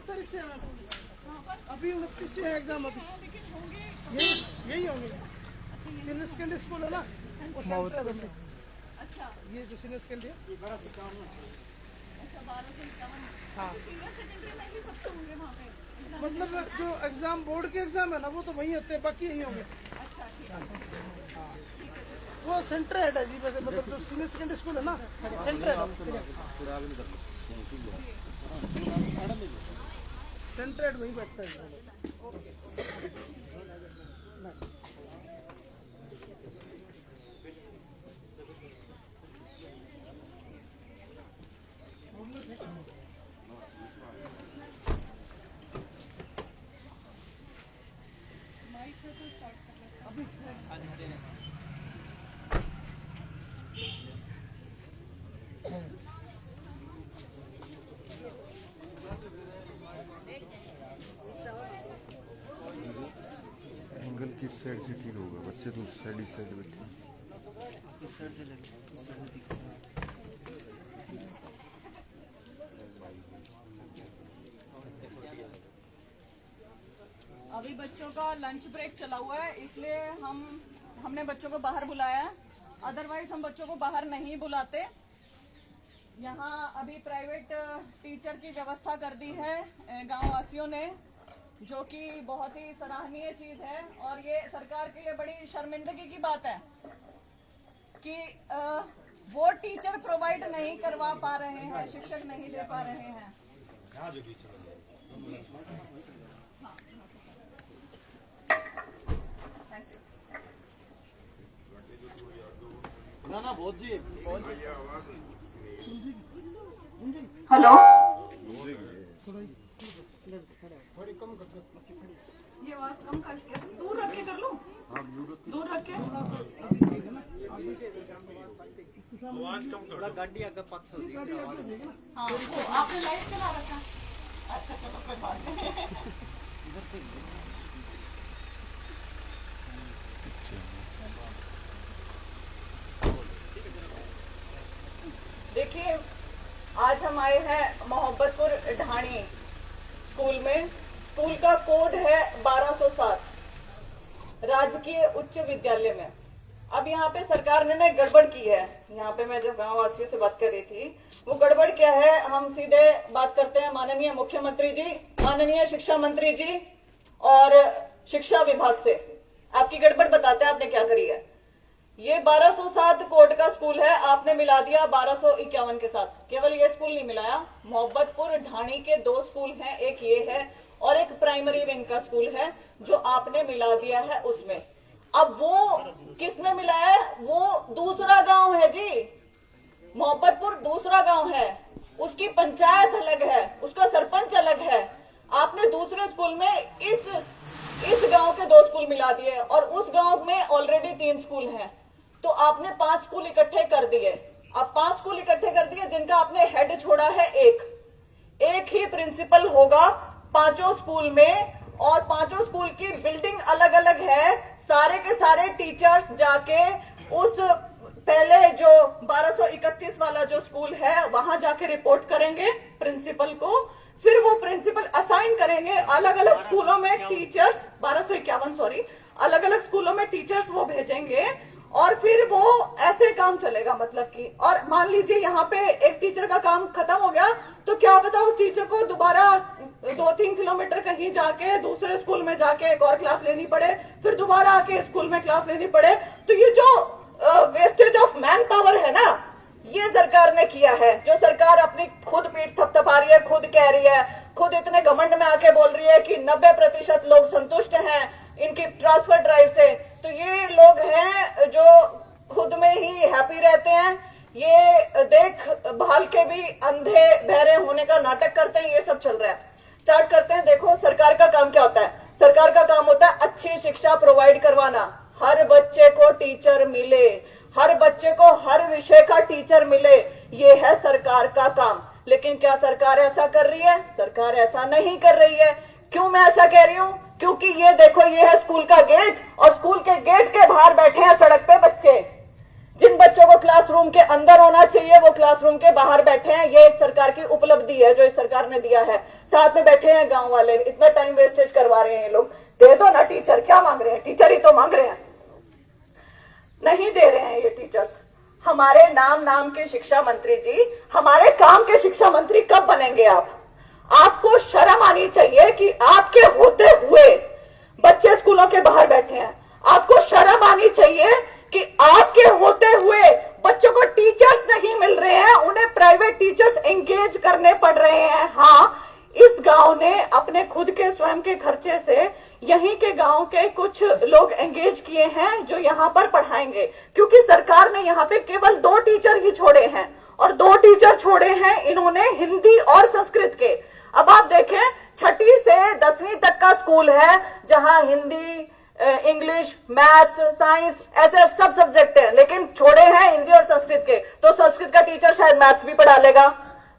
तारीख से है, अभी 29 से है एग्जाम। अभी यही होंगे। सीनियर सेकेंडरी स्कूल है ना, वो सेंटर है वैसे। अच्छा, ये जो सीनियर सेकेंडरी है, अच्छा 1251। हाँ। सीनियर सेकेंडरी में भी सबके होंगे वहाँ पे एग्जाम? मतलब जो एग्जाम बोर्ड के एग्जाम है ना, वो तो वहीं होते हैं, बाकी यही होंगे। अच्छा ठीक है। वो सेंटर हेड है जी वैसे, मतलब जो सीनियर सेकेंडरी स्कूल है ना, सेंटर हेड। सेंटर हेड वहीं बैठता है। एंगल किस साइड से ठीक होगा? बच्चे तो उस साइड, इस साइड बैठे। इस साइड से लगे, इस साइड से दिखा। अभी बच्चों का लंच ब्रेक चला हुआ है, इसलिए हमने बच्चों को बाहर बुलाया है। अदरवाइज हम बच्चों को बाहर नहीं बुलाते। यहाँ अभी प्राइवेट टीचर की व्यवस्था कर दी है गांव वासियों ने, जो कि बहुत ही सराहनीय चीज है। और ये सरकार के लिए बड़ी शर्मिंदगी की बात है कि वो टीचर प्रोवाइड नहीं करवा पा रहे हैं, शिक्षक नहीं दे पा रहे हैं। ना बहुत जी, हेलो, ये आवाज कम करके दूर रख के कर लूं? दूर रख के आवाज कम कर। गाड़ी अगर पक्ष हो रही है। हाँ, तो आपने लाइट चला रखा है? अच्छा चलो कोई बात नहीं। इधर से देखिए, आज हम आए हैं मोहब्बतपुर ढाणी स्कूल में। स्कूल का कोड है 1207, राजकीय उच्च विद्यालय में। अब यहाँ पे सरकार ने ना गड़बड़ की है। यहाँ पे मैं जब गांव वासियों से बात कर रही थी, वो गड़बड़ क्या है, हम सीधे बात करते हैं माननीय मुख्यमंत्री जी, माननीय शिक्षा मंत्री जी और शिक्षा विभाग से। आपकी गड़बड़ बताते हैं आपने क्या करी है। ये 1207 कोड का स्कूल है, आपने मिला दिया 1251 के साथ। केवल ये स्कूल नहीं मिलाया, मोहब्बतपुर ढाणी के 2 स्कूल हैं, एक ये है और एक प्राइमरी विंग का स्कूल है जो आपने मिला दिया है उसमें। अब वो किस में मिला है? वो दूसरा गांव है जी, मोहब्बतपुर दूसरा गांव है, उसकी पंचायत अलग है, उसका सरपंच अलग है। आपने दूसरे स्कूल में इस गांव के 2 स्कूल मिला दिए और उस गांव में ऑलरेडी 3 स्कूल हैं, तो आपने 5 स्कूल इकट्ठे कर दिए। अब 5 स्कूल इकट्ठे कर दिए जिनका आपने हेड छोड़ा है एक ही प्रिंसिपल होगा 5 स्कूल में, और 5 स्कूल की बिल्डिंग अलग अलग है। सारे के सारे टीचर्स जाके उस पहले जो 1231 वाला जो स्कूल है वहां जाके रिपोर्ट करेंगे प्रिंसिपल को, फिर वो प्रिंसिपल असाइन करेंगे अलग अलग स्कूलों में टीचर्स, 1251 सॉरी, अलग अलग स्कूलों में टीचर्स वो भेजेंगे और फिर वो ऐसे काम चलेगा। मतलब कि और मान लीजिए यहाँ पे एक टीचर का काम खत्म हो गया, तो क्या पता उस टीचर को दोबारा 2-3 किलोमीटर कहीं जाके दूसरे स्कूल में जाके एक और क्लास लेनी पड़े, फिर दोबारा आके स्कूल में क्लास लेनी पड़े। तो ये जो वेस्टेज ऑफ मैन पावर है ना, ये सरकार ने किया है। जो सरकार अपनी खुद पीठ थपथपा रही है, खुद कह रही है, खुद इतने घमंड में आके बोल रही है कि 90% लोग संतुष्ट हैं इनकी ट्रांसफर ड्राइव से, तो ये लोग हैं जो खुद में ही हैप्पी रहते हैं। ये देख भाल के भी अंधे बहरे होने का नाटक करते हैं। ये सब चल रहा है। स्टार्ट करते हैं। देखो सरकार का काम क्या होता है। सरकार का काम होता है अच्छी शिक्षा प्रोवाइड करवाना, हर बच्चे को टीचर मिले, हर बच्चे को हर विषय का टीचर मिले, ये है सरकार का काम। लेकिन क्या सरकार ऐसा कर रही है? सरकार ऐसा नहीं कर रही है। क्यों मैं ऐसा कह रही हूँ? क्योंकि ये देखो, ये है स्कूल का गेट और स्कूल के गेट के बाहर बैठे हैं सड़क पे बच्चे। जिन बच्चों को क्लास क्लासरूम के अंदर होना चाहिए वो क्लासरूम के बाहर बैठे हैं। ये इस सरकार की उपलब्धि है जो इस सरकार ने दिया है। साथ में बैठे हैं गांव वाले, इतना टाइम वेस्टेज करवा रहे हैं ये लोग। दे दो ना टीचर, क्या मांग रहे हैं? टीचर ही तो मांग रहे हैं, नहीं दे रहे हैं ये टीचर्स। हमारे नाम के शिक्षा मंत्री जी, हमारे काम के शिक्षा मंत्री कब बनेंगे आप? आपको शर्म आनी चाहिए कि आपके होते हुए बच्चे स्कूलों के बाहर बैठे हैं। आपको शर्म आनी चाहिए कि आपके होते हुए बच्चों को टीचर्स नहीं मिल रहे हैं, उन्हें प्राइवेट टीचर्स एंगेज करने पड़ रहे हैं। हाँ, इस गांव ने अपने खुद के स्वयं के खर्चे से यहीं के गांव के कुछ लोग एंगेज किए हैं जो यहां पर पढ़ाएंगे, क्योंकि सरकार ने यहां पे केवल 2 टीचर ही छोड़े हैं और 2 टीचर छोड़े हैं इन्होंने हिंदी और संस्कृत के। अब आप देखें, 6ठी से 10वीं तक का स्कूल है जहां हिंदी, इंग्लिश, मैथ्स, साइंस ऐसे सब सब्जेक्ट हैं, लेकिन छोड़े हैं हिंदी और संस्कृत के। तो संस्कृत का टीचर शायद मैथ्स भी पढ़ा लेगा,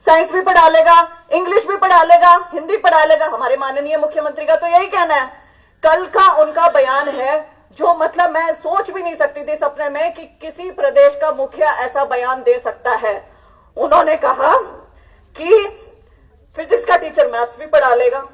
साइंस भी पढ़ा लेगा, इंग्लिश भी पढ़ा लेगा, हिंदी पढ़ा लेगा। हमारे माननीय मुख्यमंत्री का तो यही कहना है। कल का उनका बयान है जो मतलब मैं सोच भी नहीं सकती थी सपने में कि किसी प्रदेश का मुखिया ऐसा बयान दे सकता है। उन्होंने कहा कि फिजिक्स का टीचर मैथ्स भी पढ़ा लेगा।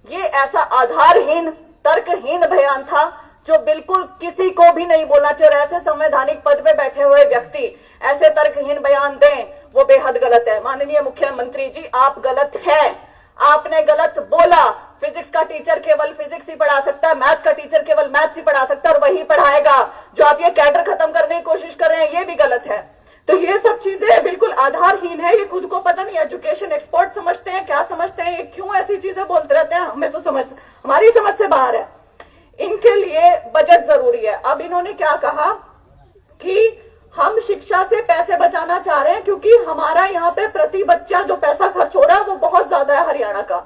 ये ऐसा आधारहीन, तर्कहीन बयान था जो बिल्कुल किसी को भी नहीं बोलना चाहिए। और ऐसे संवैधानिक पद पे बैठे हुए व्यक्ति ऐसे तर्कहीन बयान दें, वो बेहद गलत है। माननीय मुख्यमंत्री जी, आप गलत हैं, आपने गलत बोला। फिजिक्स का टीचर केवल फिजिक्स ही पढ़ा सकता है, मैथ्स का टीचर केवल मैथ्स ही पढ़ा सकता है और वही पढ़ाएगा। जो आप ये कैडर खत्म करने की कोशिश कर रहे हैं, ये भी गलत है। तो ये सब चीजें बिल्कुल आधारहीन है। ये खुद को पता नहीं एजुकेशन एक्सपर्ट समझते हैं, क्या समझते हैं, ये क्यों ऐसी चीजें बोलते रहते हैं, हमें तो हमारी समझ से बाहर है। इनके लिए बजट जरूरी है। अब इन्होंने क्या कहा कि हम शिक्षा से पैसे बचाना चाह रहे हैं क्योंकि हमारा यहाँ पे प्रति बच्चा जो पैसा खर्च हो रहा है वो बहुत ज्यादा है हरियाणा का।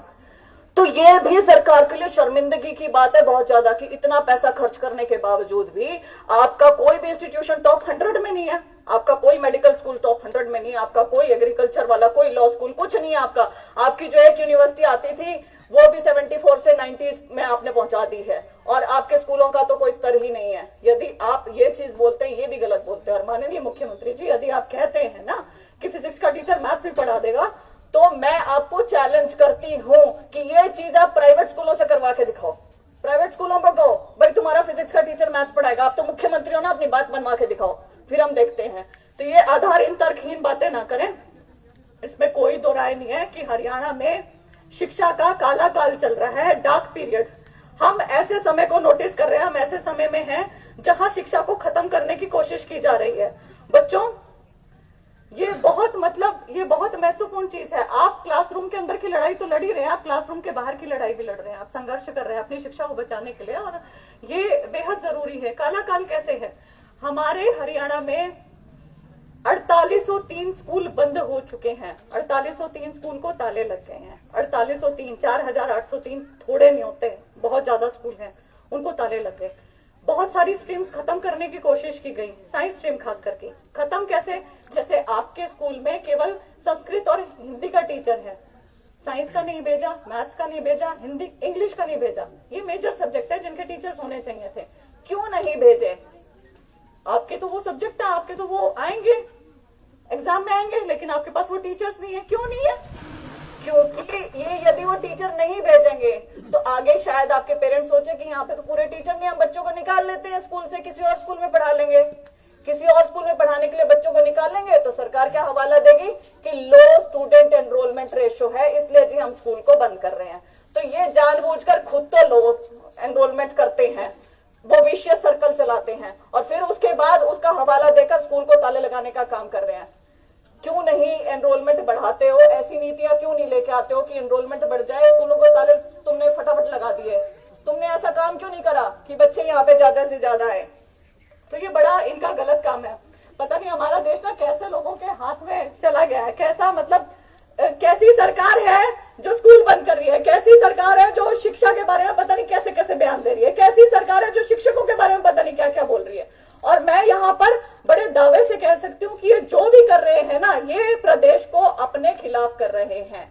तो ये भी सरकार के लिए शर्मिंदगी की बात है बहुत ज्यादा कि इतना पैसा खर्च करने के बावजूद भी आपका कोई भी इंस्टीट्यूशन टॉप 100 में नहीं है, आपका कोई मेडिकल स्कूल टॉप 100 में नहीं है, आपका कोई एग्रीकल्चर वाला, कोई लॉ स्कूल, कुछ नहीं है आपका। आपकी जो एक यूनिवर्सिटी आती थी वो भी 74 से 90 में आपने पहुंचा दी है और आपके स्कूलों का तो कोई स्तर ही नहीं है। यदि आप ये चीज बोलते हैं, ये भी गलत बोलते हैं। और माननीय मुख्यमंत्री जी, यदि आप कहते हैं ना कि फिजिक्स का टीचर मैथ्स भी पढ़ा देगा, तो मैं आपको चैलेंज करती हूं कि ये चीज आप प्राइवेट स्कूलों से करवा के दिखाओ। प्राइवेट स्कूलों को कहो भाई तुम्हारा फिजिक्स का टीचर मैथ्स पढ़ाएगा, आप तो मुख्यमंत्री हो ना, अपनी बात बनवा के दिखाओ, फिर हम देखते हैं। तो ये आधारहीन, तर्कहीन बातें ना करें। इसमें कोई दो राय नहीं है कि हरियाणा में शिक्षा का काला काल चल रहा है, डार्क पीरियड। हम ऐसे समय को नोटिस कर रहे हैं, हम ऐसे समय में हैं जहां शिक्षा को खत्म करने की कोशिश की जा रही है। बच्चों, ये बहुत महत्वपूर्ण चीज है। आप क्लासरूम के अंदर की लड़ाई तो लड़ ही रहे हैं, आप क्लासरूम के बाहर की लड़ाई भी लड़ रहे हैं, आप संघर्ष कर रहे हैं अपनी शिक्षा को बचाने के लिए, और ये बेहद जरूरी है। काला काल कैसे है? हमारे हरियाणा में 4803 स्कूल बंद हो चुके हैं। 4803 स्कूल को ताले लग गए हैं। 4803, 4803 थोड़े नहीं होते, बहुत ज्यादा स्कूल हैं, उनको ताले लग गए। बहुत सारी स्ट्रीम्स खत्म करने की कोशिश की गई, साइंस स्ट्रीम खास करके। खत्म कैसे? जैसे आपके स्कूल में केवल संस्कृत और हिंदी का टीचर है, साइंस का नहीं भेजा, मैथ्स का नहीं भेजा, हिंदी इंग्लिश का नहीं भेजा। ये मेजर सब्जेक्ट है जिनके टीचर्स होने चाहिए थे, क्यों नहीं भेजे? आपके तो वो सब्जेक्ट है, आपके तो वो आएंगे, एग्जाम में आएंगे, लेकिन आपके पास वो टीचर्स नहीं है। क्यों नहीं है? क्योंकि ये यदि वो टीचर नहीं भेजेंगे तो आगे शायद आपके पेरेंट्स सोचे कि यहाँ पे तो पूरे टीचर नहीं, हम बच्चों को निकाल लेते हैं स्कूल से, किसी और स्कूल में पढ़ा लेंगे। किसी और स्कूल में पढ़ाने के लिए बच्चों को निकालेंगे तो सरकार क्या हवाला देगी कि लो स्टूडेंट एनरोलमेंट रेशियो है, इसलिए जी हम स्कूल को बंद कर रहे हैं। तो ये जानबूझकर खुद तो लो एनरोलमेंट करते हैं, वो विशियस सर्कल चलाते हैं और फिर उसके बाद उसका हवाला देकर स्कूल को ताले लगाने का काम कर रहे हैं। क्यों नहीं एनरोलमेंट बढ़ाते हो? ऐसी नीतियां क्यों नहीं लेके आते हो कि एनरोलमेंट बढ़ जाए, स्कूलों को ताले तुमने फटाफट लगा दिए? तुमने ऐसा काम क्यों नहीं करा कि बच्चे यहाँ पे ज्यादा से ज्यादा आए? तो ये बड़ा इनका गलत काम है। पता नहीं हमारा देश ना कैसे लोगों के हाथ में चला गया है, कैसा मतलब कैसी सरकार है जो स्कूल बंद कर रही है, कैसी सरकार है जो शिक्षा के बारे में पता नहीं कैसे कैसे बयान दे रही है, कैसी सरकार है जो शिक्षकों के बारे में पता नहीं क्या क्या बोल रही है। और मैं यहाँ पर बड़े दावे से कह सकती हूँ कि ये जो भी कर रहे हैं ना, ये प्रदेश को अपने खिलाफ कर रहे हैं।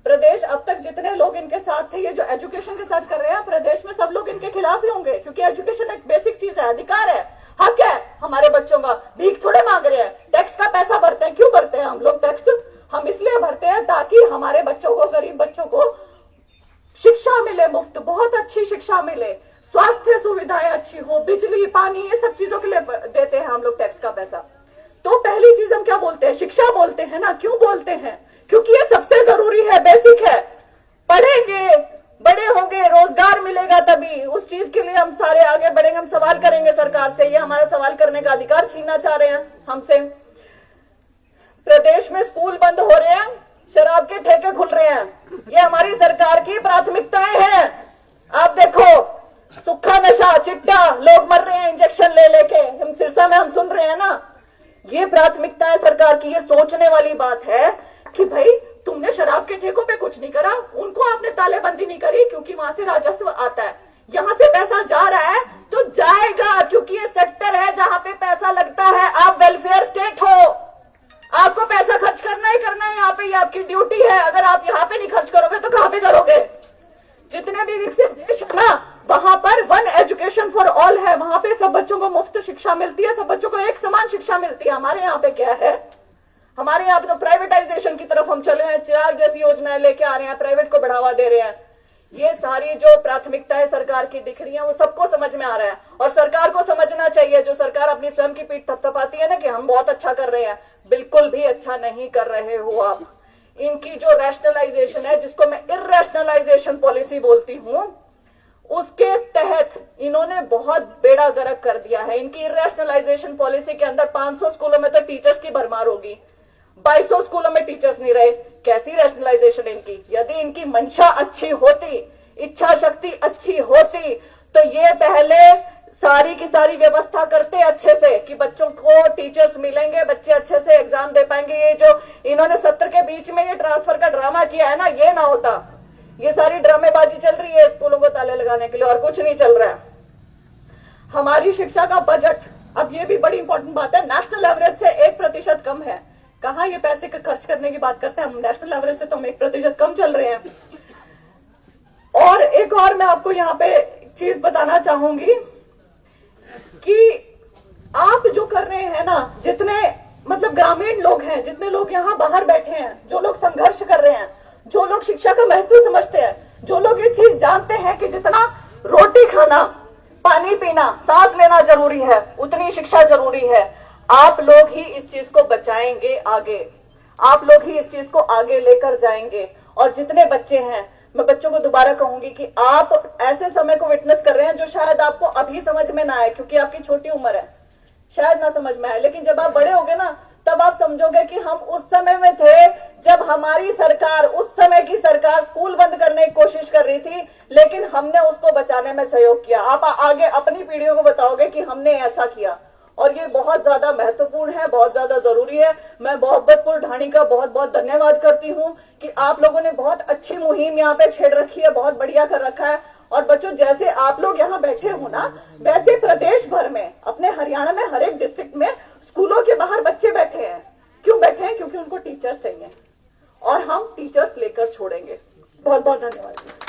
प्रदेश अब तक जितने लोग इनके साथ थे, ये जो एजुकेशन के साथ कर रहे हैं, प्रदेश में सब लोग इनके खिलाफ ही होंगे, क्योंकि एजुकेशन एक बेसिक चीज है, अधिकार है, हक है हमारे बच्चों का। भीख थोड़े मांग रहे हैं, का पैसा भरते हैं। क्यों भरते हैं हम लोग टैक्स? हम इसलिए भरते हैं ताकि हमारे बच्चों को, गरीब बच्चों को शिक्षा मिले, मुफ्त, बहुत अच्छी शिक्षा मिले, स्वास्थ्य सुविधाएं अच्छी हो, बिजली, पानी, ये सब चीजों के लिए देते हैं हम लोग टैक्स का पैसा। तो पहली चीज हम क्या बोलते हैं? शिक्षा बोलते हैं ना। क्यों बोलते हैं? क्योंकि ये सबसे जरूरी है, बेसिक है। पढ़ेंगे, बड़े होंगे, रोजगार मिलेगा, तभी उस चीज के लिए हम सारे आगे बढ़ेंगे। हम सवाल करेंगे सरकार से। ये हमारा सवाल करने का अधिकार छीनना चाह रहे हैं हमसे। प्रदेश में स्कूल बंद हो रहे हैं, शराब के ठेके खुल रहे हैं, ये हमारी सरकार की प्राथमिकताएं हैं। आप देखो, सूखा नशा, चिट्टा, लोग मर रहे हैं इंजेक्शन ले लेके, हम सिरसा में हम सुन रहे हैं ना। ये प्राथमिकताएं सरकार की। ये सोचने वाली बात है कि भाई तुमने शराब के ठेकों पे कुछ नहीं करा, उनको आपने तालेबंदी नहीं करी क्योंकि वहां से राजस्व आता है, यहां से पैसा जा रहा है तो जाएगा, क्योंकि ये सेक्टर है जहां पे पैसा लगता है। आप वेलफेयर स्टेट हो, आपको पैसा खर्च करना ही करना है यहाँ पे, ये आपकी ड्यूटी है। अगर आप यहाँ पे नहीं खर्च करोगे तो कहां पे करोगे? जितने भी विकसित देश है ना, वहां पर वन एजुकेशन फॉर ऑल है, वहां पे सब बच्चों को मुफ्त शिक्षा मिलती है, सब बच्चों को एक समान शिक्षा मिलती है। हमारे यहाँ पे क्या है? हमारे यहाँ पे तो प्राइवेटाइजेशन की तरफ हम चले हैं, चिराग जैसी योजनाएं लेके आ रहे हैं, प्राइवेट को बढ़ावा दे रहे हैं। ये सारी जो प्राथमिकताएं सरकार की दिख रही हैं, वो सबको समझ में आ रहा है। और सरकार को समझना चाहिए, जो सरकार अपनी स्वयं की पीठ थपथपाती है ना कि हम बहुत अच्छा कर रहे हैं, बिल्कुल भी अच्छा नहीं कर रहे हो आप। इनकी जो रैशनलाइजेशन है, जिसको मैं इरैशनलाइजेशन पॉलिसी बोलती हूं, उसके तहत इन्होंने बहुत बेड़ा गर्क कर दिया है। इनकी इरैशनलाइजेशन पॉलिसी के अंदर 500 स्कूलों में तो टीचर्स की भरमार होगी, 2200 स्कूलों में टीचर्स नहीं रहे। कैसी रैशनलाइजेशन इनकी? यदि इनकी मंशा अच्छी होती, इच्छा शक्ति अच्छी होती, तो ये पहले सारी की सारी व्यवस्था करते अच्छे से कि बच्चों को टीचर्स मिलेंगे, बच्चे अच्छे से एग्जाम दे पाएंगे। ये जो इन्होंने सत्र के बीच में ये ट्रांसफर का ड्रामा किया है ना, ये ना होता। ये सारी ड्रामेबाजी चल रही है स्कूलों को ताले लगाने के लिए, और कुछ नहीं चल रहा है। हमारी शिक्षा का बजट, अब ये भी बड़ी इंपॉर्टेंट बात है, नेशनल एवरेज से 1% कम है। कहाँ ये पैसे का खर्च करने की बात करते हैं हम? नेशनल एवरेज से तो हम 1% कम चल रहे हैं। और एक और मैं आपको यहाँ पे चीज बताना चाहूंगी कि आप जो कर रहे हैं ना, जितने मतलब ग्रामीण लोग हैं, जितने लोग यहाँ बाहर बैठे हैं, जो लोग संघर्ष कर रहे हैं, जो लोग शिक्षा का महत्व समझते हैं, जो लोग ये चीज जानते हैं कि जितना रोटी खाना, पानी पीना, सांस लेना जरूरी है, उतनी शिक्षा जरूरी है। आप लोग ही इस चीज को बचाएंगे आगे, आप लोग ही इस चीज को आगे लेकर जाएंगे। और जितने बच्चे हैं, मैं बच्चों को दोबारा कहूंगी कि आप ऐसे समय को विटनेस कर रहे हैं जो शायद आपको अभी समझ में ना आए, क्योंकि आपकी छोटी उम्र है, शायद ना समझ में आए, लेकिन जब आप बड़े होगे ना, तब आप समझोगे कि हम उस समय में थे जब हमारी सरकार, उस समय की सरकार स्कूल बंद करने की कोशिश कर रही थी, लेकिन हमने उसको बचाने में सहयोग किया। आप आगे अपनी पीढ़ियों को बताओगे कि हमने ऐसा किया, और ये बहुत ज्यादा महत्वपूर्ण है, बहुत ज्यादा जरूरी है। मैं मोहब्बतपुर ढाणी का बहुत बहुत धन्यवाद करती हूँ कि आप लोगों ने बहुत अच्छी मुहिम यहाँ पे छेड़ रखी है, बहुत बढ़िया कर रखा है। और बच्चों, जैसे आप लोग यहाँ बैठे हो ना, वैसे प्रदेश भर में, अपने हरियाणा में हर एक डिस्ट्रिक्ट में स्कूलों के बाहर बच्चे बैठे हैं। क्यों बैठे हैं? क्योंकि उनको टीचर्स चाहिए, और हम टीचर्स लेकर छोड़ेंगे। बहुत बहुत धन्यवाद।